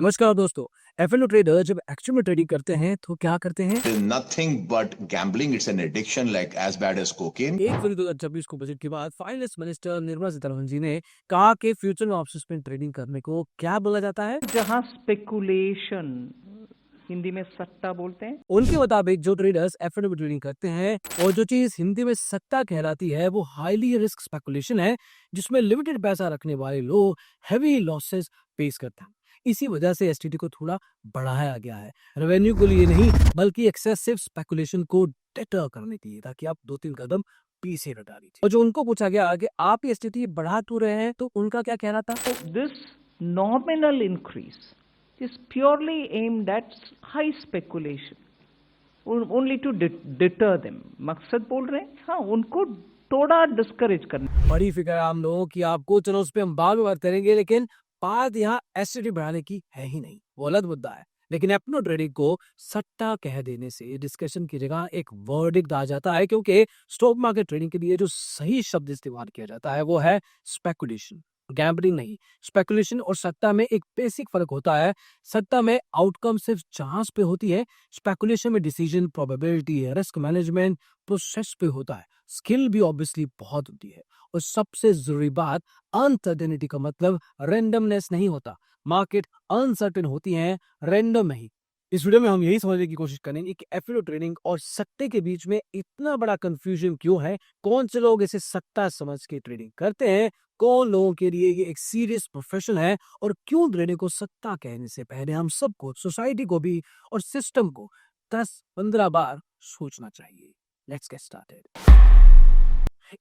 नमस्कार दोस्तों। F&O trader जब एक्चुअल में ट्रेडिंग करते हैं तो क्या करते हैं? It is nothing but gambling. It's an addiction like as bad as cocaine. 1 फरवरी 2026 को बजट के बाद फाइनेंस मिनिस्टर निर्मला सीतारमण जी ने कहा कि फ्यूचर में ऑप्शंस में ट्रेडिंग करने को क्या बोला जाता है? जहां स्पेकुलेशन हिंदी में सट्टा बोलते हैं। उनके मुताबिक जो ट्रेडर्स एफएनओ में ट्रेडिंग करते हैं और जो चीज हिंदी में सट्टा कहलाती है वो हाईली रिस्क स्पेकुलेशन है, जिसमें लिमिटेड पैसा रखने वाले लोग हैवी लॉसेस फेस करते हैं। इसी वजह से एसटीटी को थोड़ा बढ़ाया गया है, रेवेन्यू के लिए नहीं बल्कि एक्सेसिव स्पेकुलेशन को डिटर करने के लिए, ताकि आप 2-3 कदम पीछे हटा दीजिए। और जो उनको पूछा गया कि आप एसटीटी बढ़ा क्यों रहे हैं, तो उनका क्या कहना था? This nominal increase is purely aimed at high speculation, only to deter them. मकसद बोल रहे हैं, हाँ, उनको थोड़ा डिस्करेज करना। बड़ी फिक्र है आम लोगों की, आपको चलो उस पर हम बाद में बात करेंगे, लेकिन बात यहाँ एसटीटी बढ़ाने की है ही नहीं, वो अलग मुद्दा है। लेकिन एफएनओ ट्रेडिंग को सट्टा कह देने से डिस्कशन की जगह एक वर्डिक्ट आ जाता है, क्योंकि स्टॉक मार्केट ट्रेडिंग के लिए जो सही शब्द इस्तेमाल किया जाता है वो है स्पेकुलेशन, गैम्बलिंग नहीं। स्पेकुलेशन और सट्टा में एक बेसिक फर्क होता है। सट्टा में आउटकम सिर्फ चांस पे होती है, स्पेकुलेशन में decision, probability, risk management process पे होता है। स्किल भी ऑब्वियसली बहुत होती है, और सबसे जरूरी बात, अनसर्टेनिटी का मतलब रैंडमनेस नहीं होता। मार्केट अनसर्टेन होती है, रैंडम नहीं। इस वीडियो में हम यही समझने की कोशिश करेंगे कि एफएनओ ट्रेडिंग और सट्टे के बीच में इतना बड़ा कंफ्यूजन क्यों है, कौन से लोग इसे सट्टा समझ के ट्रेडिंग करते हैं, कौन लोगों के लिए ये एक सीरियस प्रोफेशन है, और क्यों ट्रेडिंग को सट्टा कहने से पहले हम सबको, सोसाइटी को भी और सिस्टम को 10-15 बार सोचना चाहिए। Let's get started.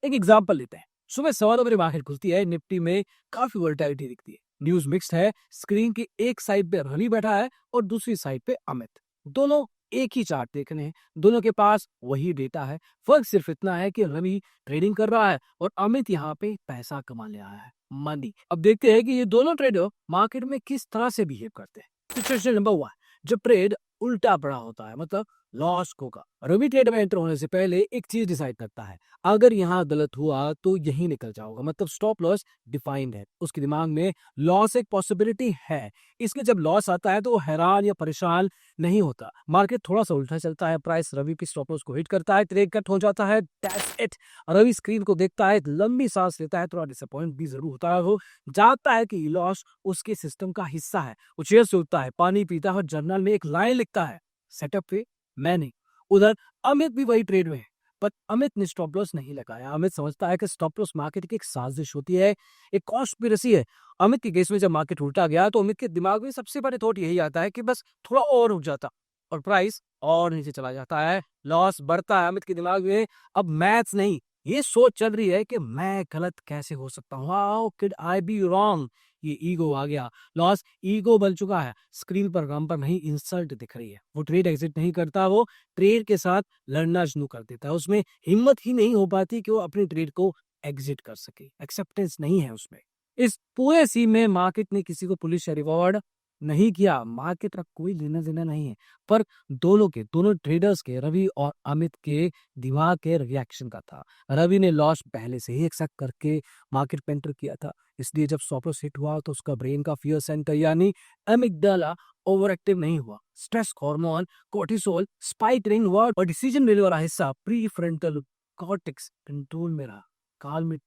एक एग्जांपल लेते हैं। सुबह 9:15 बजे मार्केट खुलती है, निफ्टी में काफी वोलेटिलिटी दिखती है, न्यूज मिक्स्ड है। स्क्रीन की एक साइड पे रवि बैठा है और दूसरी साइड पे अमित। दोनों एक ही चार्ट देख रहे हैं, दोनों के पास वही डेटा है। फर्क सिर्फ इतना है कि रवि ट्रेडिंग कर रहा है और अमित यहाँ पे पैसा कमा ले रहा है, मनी। अब देखते हैं कि ये दोनों ट्रेडर मार्केट में किस तरह से बिहेव करते हैं। सिचुएशन नंबर 1, जब ट्रेड उल्टा पड़ा होता है, मतलब लॉस होगा। रवि ट्रेड में एंटर होने से पहले एक चीज डिसाइड करता है, अगर यहाँ गलत हुआ तो यही निकल जाऊंगा, मतलब स्टॉप लॉस डिफाइंड है। उसके दिमाग में लॉस एक पॉसिबिलिटी है, इसलिए जब लॉस आता है तो वो हैरान या परेशान नहीं होता। मार्केट थोड़ा सा उल्टा चलता है, प्राइस रवि की स्टॉप लॉस को हिट करता है, ट्रेड कट हो जाता है, दैट्स इट। रवि स्क्रीन को देखता है, लंबी सांस लेता है, थोड़ा डिसअपॉइंट भी जरूर होता है। वो जानता है कि लॉस उसके सिस्टम का हिस्सा है। वो चेयर से उठता है, पानी पीता है और जर्नल में एक लाइन लिखता है, सेटअप पे मैं नहीं। उधर अमित भी वही ट्रेड में है, पर अमित ने स्टॉप लॉस नहीं लगाया। अमित समझता है कि स्टॉप लॉस मार्केट की एक साजिश होती है, एक कॉन्स्पिरेसी है। अमित के केस में जब मार्केट उल्टा गया तो अमित के दिमाग में सबसे बड़े थॉट यही आता है कि बस थोड़ा और रुक जाता, और प्राइस और नीचे चला जाता है, लॉस बढ़ता है। अमित के दिमाग में अब मैथ्स नहीं, ये सोच चल रही है कि मैं गलत कैसे हो सकता हूँ, how could I be wrong. ये ईगो आ गया, लॉस ईगो बन चुका है। स्क्रीन पर गम पर नहीं, इंसल्ट दिख रही है। वो ट्रेड एग्जिट नहीं करता, वो ट्रेड के साथ लड़ना शुरू कर देता है। उसमें हिम्मत ही नहीं हो पाती कि वो अपने ट्रेड को एग्जिट कर सके, एक्सेप्टेंस नहीं है उसमें। इस पूरे सीन में मार्केट ने किसी को पुलिस या रिवॉर्ड नहीं किया, मार्केट का कोई लेना देना नहीं है, पर दोनों ट्रेडर्स के, रवि और अमित के दिमाग के रिएक्शन का था। रवि ने लॉस पहले से ही एक्सेप्ट करके मार्केट पे एंटर किया था, इसलिए जब स्टॉप लॉस हिट हुआ तो उसका ब्रेन का फियर सेंटर यानी एमिगडाला ओवर एक्टिव नहीं हुआ। स्ट्रेस हार्मोन कोर्टिसोल स्पाइक नहीं हुआ और डिसीजन लेने वाला हिस्सा प्री फ्रंटल कॉर्टेक्स कंट्रोल में रहा, काल में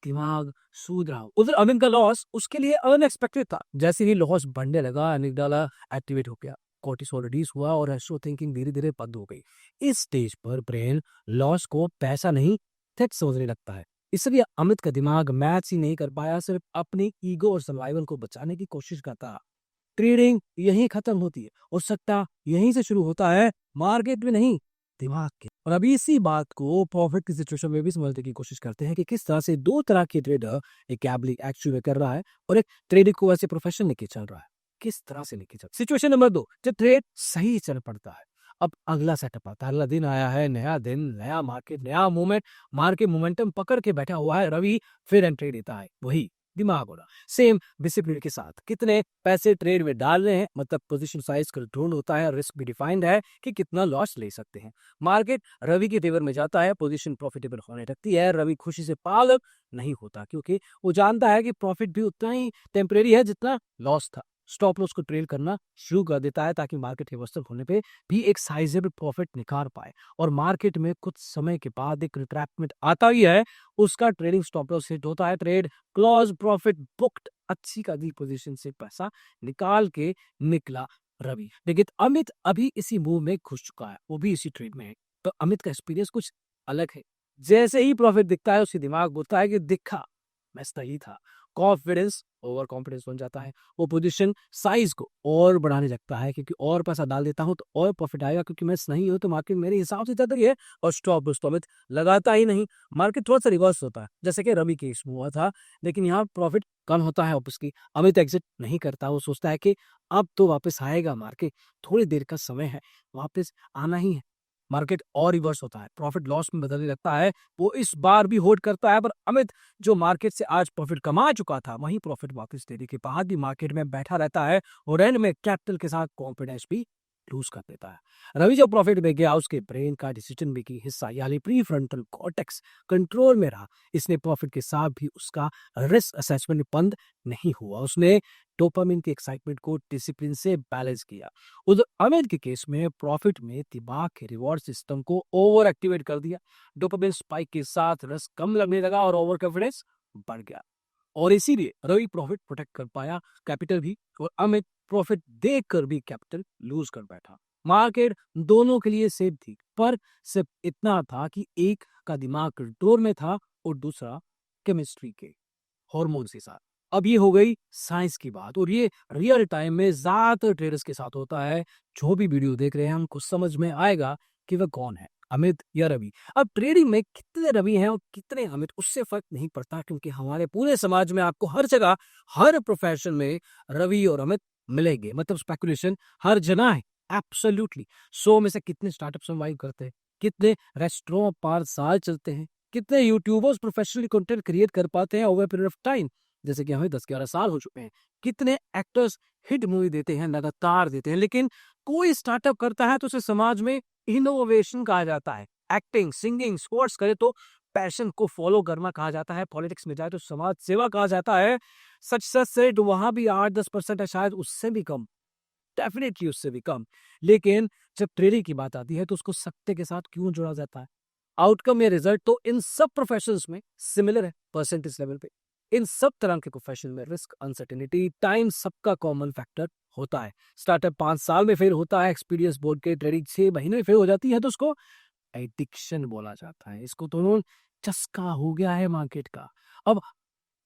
दिमाग सूद रहा। उधर अमित का लॉस उसके लिए अनएक्सपेक्टेड था। जैसे ही लॉस बढ़ने लगा, एमिगडाला एक्टिवेट हो गया, कोर्टिसोल रिलीज हुआ और रेस्ट्रो थिंकिंग धीरे धीरे बंद हो गई। इस स्टेज पर ब्रेन लॉस को पैसा नहीं, थ्रेट समझने लगता है। इसलिए अमित का दिमाग मैच ही नहीं कर पाया, सिर्फ अपनी ईगो और सर्वाइवल को बचाने की कोशिश करता। ट्रेडिंग यहीं खत्म होती है और सट्टा यहीं से शुरू होता है, मार्केट में नहीं, दिमाग के। और अभी इसी बात को प्रॉफिट की सिचुएशन में भी समझने की कोशिश करते हैं कि किस तरह से दो तरह के ट्रेडर, एक गैम्बलिंग एक्चुअली कर रहा है और एक ट्रेडिंग को ऐसे प्रोफेशन लेके चल रहा है, किस तरह से लेके चल। सिचुएशन नंबर 2, जब ट्रेड सही चल पड़ता है। अब अगला सेटअप आता है, अगला दिन आया है, नया दिन, नया मार्केट, नया मूवमेंट। मार्केट मोमेंटम पकड़ के बैठा हुआ है, रवि फिर एंट्री देता है, वही दिमाग हो रहा, सेम डिसिप्लिन के साथ। कितने पैसे ट्रेड में डाल रहे हैं, मतलब पोजीशन साइज कंट्रोल होता है, रिस्क भी डिफाइंड है कि कितना लॉस ले सकते हैं। मार्केट रवि के फेवर में जाता है, पोजीशन प्रॉफिटेबल होने लगती है। रवि खुशी से पागल नहीं होता, क्योंकि वो जानता है कि प्रॉफिट भी उतना ही टेम्परेरी है जितना लॉस था। स्टॉप लॉस को ट्रेल करना शुरू कर देता है ताकि मार्केट रिवर्सल होने पे भी एक साइजेबल प्रॉफिट निकाल पाए। और मार्केट में कुछ समय के बाद एक रिट्रैक्टमेंट आता ही है, उसका ट्रेडिंग स्टॉप लॉस हिट होता है, ट्रेड क्लोज, प्रॉफिट बुक्ड, अच्छी खासी पोजीशन से पैसा निकाल के निकला रवि। लेकिन अमित अभी इसी मूव में घुस चुका है, वो भी इसी ट्रेड में है। तो अमित का एक्सपीरियंस कुछ अलग है। जैसे ही प्रॉफिट दिखता है उसके दिमाग बोलता है कि दिखा, मैं सही था। कॉन्फिडेंस ओवर कॉन्फिडेंस बन जाता है। वो पोजीशन साइज को और बढ़ाने लगता है क्योंकि और पैसा डाल देता हूं तो और प्रॉफिट आएगा, क्योंकि मैं सही हूं तो मार्केट मेरे हिसाब से चल रही है। और स्टॉप लॉस तो अमित लगाता ही नहीं। मार्केट थोड़ा सा रिवर्स होता है जैसे कि रवि केस में हुआ था, लेकिन यहाँ प्रॉफिट कम होता है ऑब्वियसली। अमित एग्जिट नहीं करता, वो सोचता है कि अब तो वापस आएगा मार्केट, थोड़ी देर का समय है, वापस आना ही है। मार्केट और रिवर्स होता है, प्रॉफिट लॉस में बदलने लगता है। वो इस बार भी होल्ड करता है, पर अमित जो मार्केट से आज प्रॉफिट कमा चुका था वही प्रॉफिट वापस देने के बाद भी मार्केट में बैठा रहता है और एंड में कैपिटल के साथ कॉन्फिडेंस भी लूज कर देता है। रवि जब प्रॉफिट में गया उसके ब्रेन का डिसीजन मेकिंग हिस्सा यानी प्री फ्रंटल कॉर्टेक्स कंट्रोल में रहा। इसने प्रॉफिट के साथ भी उसका रिस्क असेसमेंट बंद नहीं हुआ, उसने डोपामिन की एक्साइटमेंट को डिसिप्लिन से बैलेंस किया। उधर अमित के केस में प्रॉफिट में दिमाग के रिवॉर्ड सिस्टम को ओवर एक्टिवेट कर दिया। डोपामिन स्पाइक के साथ रिस्क कम लगने लगा और ओवर कॉन्फिडेंस बढ़ गया। और इसीलिए रवि प्रॉफिट प्रोटेक्ट कर पाया, कैपिटल भी, और अमित प्रॉफिट देखकर भी कैपिटल लूज कर बैठा। मार्केट दोनों के लिए सेफ थी, पर सिर्फ इतना था कि एक का दिमाग कंट्रोल में था और दूसरा केमिस्ट्री के हॉर्मोन्स के साथ। अब ये हो गई साइंस की बात, और ये रियल टाइम में ज्यादातर ट्रेडर्स के साथ होता है। जो भी वीडियो देख रहे हैं हमको समझ में आएगा कि वह कौन है, अमित या रवि। अब ट्रेडिंग में कितने रवि हैं और कितने अमित उससे फर्क नहीं पड़ता, क्योंकि हमारे पूरे समाज में आपको हर जगह हर प्रोफेशन में रवि और अमित मिलेंगे। मतलब स्पेकुलेशन हर जगह है, एब्सोल्युटली। 100 में से कितने स्टार्टअप सर्वाइव करते हैं, कितने रेस्टोरेंट 5 साल चलते हैं, कितने यूट्यूबर्स प्रोफेशनली कंटेंट क्रिएट कर पाते हैं ओवर पीरियड ऑफ टाइम, जैसे कि हमें 10-11 साल हो चुके हैं। कितने एक्टर्स हिट मूवी देते हैं, लगातार देते हैं, लेकिन कोई स्टार्टअप करता है तो उसे समाज में इनोवेशन कहा जाता है। एक्टिंग, सिंगिंग, स्पोर्ट्स करे तो पैशन को फॉलो करना कहा जाता है। पॉलिटिक्स में जाए तो समाज सेवा कहा जाता है। सच से तो वहां भी 8-10% है, शायद उससे भी कम, डेफिनेटली उससे भी कम। लेकिन जब ट्रेडिंग की बात आती है तो उसको सट्टे के साथ क्यों जोड़ा जाता है? आउटकम या रिजल्ट तो इन सब प्रोफेशंस में सिमिलर है परसेंटेज लेवल पे। इन सब तरह के प्रोफेशन में रिस्क, अनसर्टेनिटी, टाइम सबका कॉमन फैक्टर होता है। स्टार्टअप 5 साल में फेल होता है, एक्सपीरियंस बोर्ड के ट्रेडिंग 6 महीने में फेल हो जाती है, तो उसको एडिक्शन बोला जाता है। इसको तो चस्का हो गया है मार्केट का, अब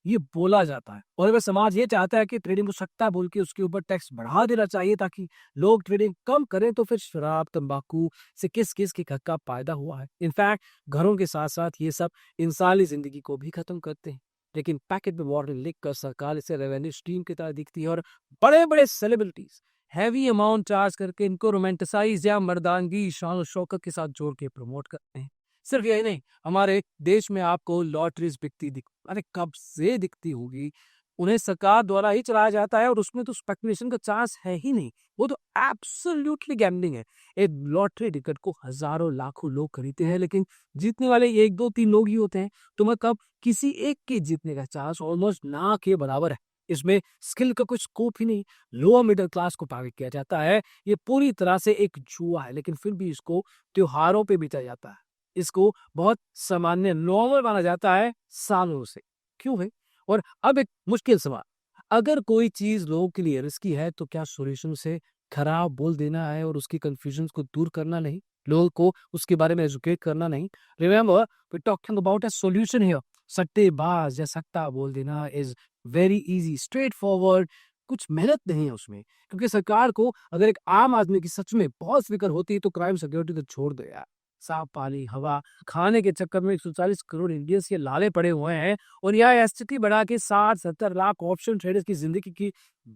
ये बोला जाता है। और अगर समाज ये चाहता है कि ट्रेडिंग को सट्टा बोल के उसके ऊपर टैक्स बढ़ा देना चाहिए ताकि लोग ट्रेडिंग कम करें, तो फिर शराब, तंबाकू से किस किस के हक का फायदा हुआ है। इनफैक्ट घरों के साथ साथ ये सब इंसानी जिंदगी को भी खत्म करते हैं। लेकिन पैकेट में वार्निंग लिख कर सरकार इसे रेवेन्यू स्ट्रीम की तरह दिखती है, और बड़े बड़े सेलिब्रिटीज हैवी अमाउंट चार्ज करके इनको रोमांटिसाइज या मर्दानगी, शान और शौकत के साथ जोड़ के प्रमोट करते हैं। सिर्फ यही नहीं, हमारे देश में आपको लॉटरीज बिकती दिख, अरे कब से दिखती होगी, उन्हें सरकार द्वारा ही चलाया जाता है और उसमें तो स्पेकुलेशन का चांस है ही नहीं, वो तो एब्सोल्युटली गैम्बलिंग है। एक लॉटरी टिकट को हजारों लाखों लोग खरीदते हैं, लेकिन जीतने वाले 1-2-3 लोग ही होते हैं। तो मतलब किसी एक के जीतने का चांस ऑलमोस्ट ना के बराबर है। इसमें स्किल का कुछ स्कोप ही नहीं, लोअर मिडिल क्लास को टारगेट किया जाता है। ये पूरी तरह से एक जुआ है, लेकिन फिर भी इसको त्योहारों पे बीता जाता है। इसको बहुत सामान्य, नॉर्मल माना जाता है सालों से। क्यों है? और अब एक मुश्किल सवाल, अगर कोई चीज लोगों के लिए रिस्की है तो क्या सॉल्यूशन से खराब बोल देना है और उसकी कंफ्यूजन को दूर करना नहीं, लोगों को उसके बारे में एजुकेट करना नहीं? Remember, we talking about a solution here. सट्टेबाज या सट्टा बोल देना is very easy, straightforward, कुछ मेहनत नहीं है उसमें। क्योंकि सरकार को अगर एक आम आदमी की सच में बहुत फिक्र होती तो क्राइम सिक्योरिटी तो छोड़ दो यार। साफ पानी, हवा खाने के चक्कर में 140 करोड़ इंडियंस ये लाले पड़े हुए हैं, और यह एसटीटी बढ़ा के 60-70 लाख ऑप्शन ट्रेडर्स की जिंदगी की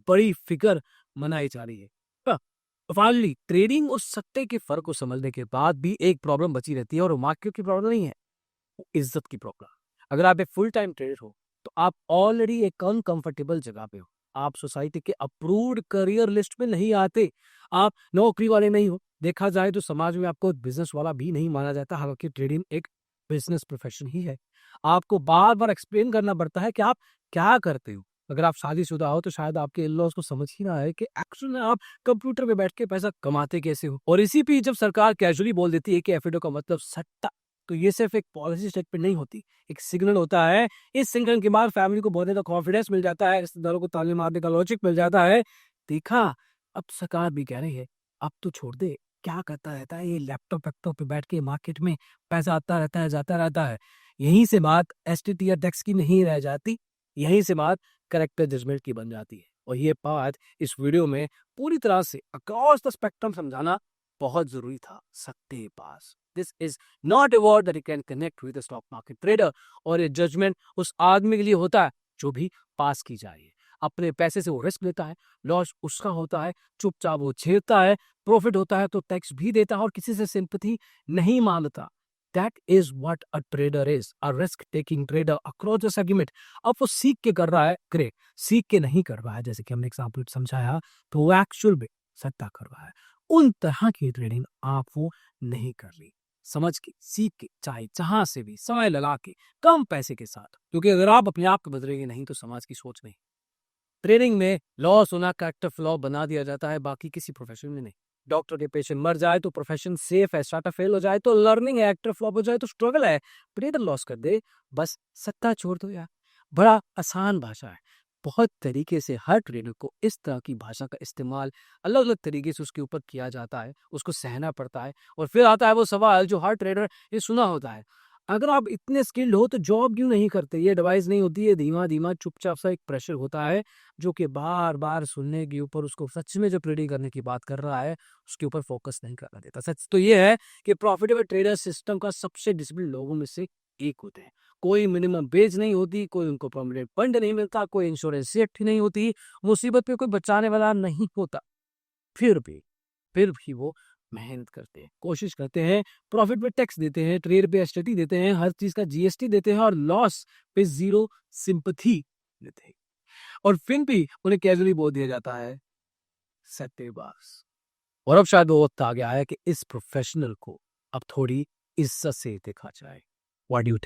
बड़ी फिक्र मनाई जा रही है। फाइनली ट्रेडिंग और सट्टे के फर्क को समझने के बाद भी एक प्रॉब्लम बची रहती है, और वो मार्केट की प्रॉब्लम नहीं है, वो इज्जत की प्रॉब्लम। अगर आप एक फुल टाइम ट्रेडर हो तो आप ऑलरेडी एक अनकंफर्टेबल जगह पे हो। आप सोसाइटी के अप्रूव्ड करियर लिस्ट में नहीं आते, आप नौकरी वाले नहीं हो। देखा जाए तो समाज में आपको बिजनेस वाला भी नहीं माना जाता, हालांकि ट्रेडिंग एक बिजनेस प्रोफेशन ही है। आपको बार बार एक्सप्लेन करना पड़ता है कि आप क्या करते हो, अगर आप शादीशुदा हो तो शायद आपके इन-लॉज़ को समझ ही ना आए कि एक्चुअल में आप कंप्यूटर पे बैठ के पैसा कमाते कैसे हो। और इसी पे जब सरकार कैजुअली बोल देती है कि एफिडो का मतलब सट्टा, तो ये सिर्फ एक पॉलिसी स्टेटमेंट नहीं होती, एक सिग्नल होता है। इस सिग्नल के बाद फैमिली को बहुत ज़्यादा कॉन्फिडेंस मिल जाता है, रिश्तेदारों को ताने मारने का लॉजिक मिल जाता है। देखा, अब सरकार भी कह रही है, अब तो छोड़ दे, क्या करता रहता है ये लैपटॉप पे बैठ के मार्केट में, पैसा आता रहता है, जाता रहता है। यहीं से बात एसटीटी टैक्स की नहीं रह जाती, यहीं से बात कैरेक्टर जजमेंट की बन जाती है। और ये बात इस वीडियो में पूरी तरह से अक्रॉस द स्पेक्ट्रम समझाना बहुत ज़रूरी था सबके पास। This is not a word that you can connect with the stock market trader, और ये जजमेंट उस आदमी के लिए होता है जो भी पास की जाए। अपने पैसे से वो रिस्क लेता है, लॉस उसका होता है, चुपचाप वो झेलता है, प्रॉफिट होता है तो टैक्स भी देता है और किसी से सिंपैथी नहीं मांगता। That is what a trader is, a risk taking trader across the segment. अब वो सीख के कर रहा है, ग्रेट। सीख के नहीं कर रहा है, जैसे कि हमने एग्जाम्पल समझाया, तो वो एक्चुअल में सट्टा कर रहा है। उन तरह की ट्रेडिंग आप वो नहीं कर रही। समझ के, सीख के, चाहे जहां से भी, समय लगा के, कम पैसे के साथ, क्योंकि अगर आप अपने आप को बदलेंगे नहीं तो समाज की सोच नहीं। ट्रेनिंग में लॉस होना कैरेक्टर फ्लॉ बना दिया जाता है, बाकी किसी प्रोफेशन में नहीं। डॉक्टर के पेशेंट मर जाए तो प्रोफेशन सेफ है, स्टार्टअप फेल हो जाए तो लर्निंग है, एक्टर फ्लॉप हो जाए तो स्ट्रगल है, ट्रेडर लॉस कर दे बस सत्ता छोड़ दो यार। बड़ा आसान भाषा है। बहुत तरीके से हर ट्रेडर को इस तरह की भाषा का इस्तेमाल अलग अलग तरीके से उसके ऊपर किया जाता है, उसको सहना पड़ता है। और फिर आता है वो सवाल जो हर ट्रेडर ये सुना होता है, अगर आप इतने स्किल्ड हो तो जॉब क्यों नहीं करते? ये एडवाइस नहीं होती है, धीमा धीमा चुपचाप सा एक प्रेशर होता है जो कि बार-बार सुनने के ऊपर उसको सच में जो ट्रेडिंग करने की बात कर रहा है, उसके ऊपर फोकस नहीं करने देता। सच तो ये है कि प्रॉफिटेबल ट्रेडर सिस्टम का सबसे डिसिप्लिन लोगों में से एक होते हैं। कोई मिनिमम वेज नहीं होती, कोई उनको परमानेंट फंड नहीं मिलता, कोई इंश्योरेंस सेफ्टी नहीं होती, मुसीबत पे कोई बचाने वाला नहीं होता। फिर भी वो मेहनत करते हैं, कोशिश करते हैं, प्रॉफिट पे टैक्स देते हैं, ट्रेड पे एसटीटी देते हैं, हर चीज़ का जीएसटी देते हैं और लॉस पे ज़ीरो सिंपैथी देते हैं। और फिर भी उन्हें कैजुअली बोल दिया जाता है सट्टेबाज। और अब शायद वो वक्त आ गया है कि इस प्रोफेशनल को अब थोड़ी इज्जत से देखा जाए। What do you think?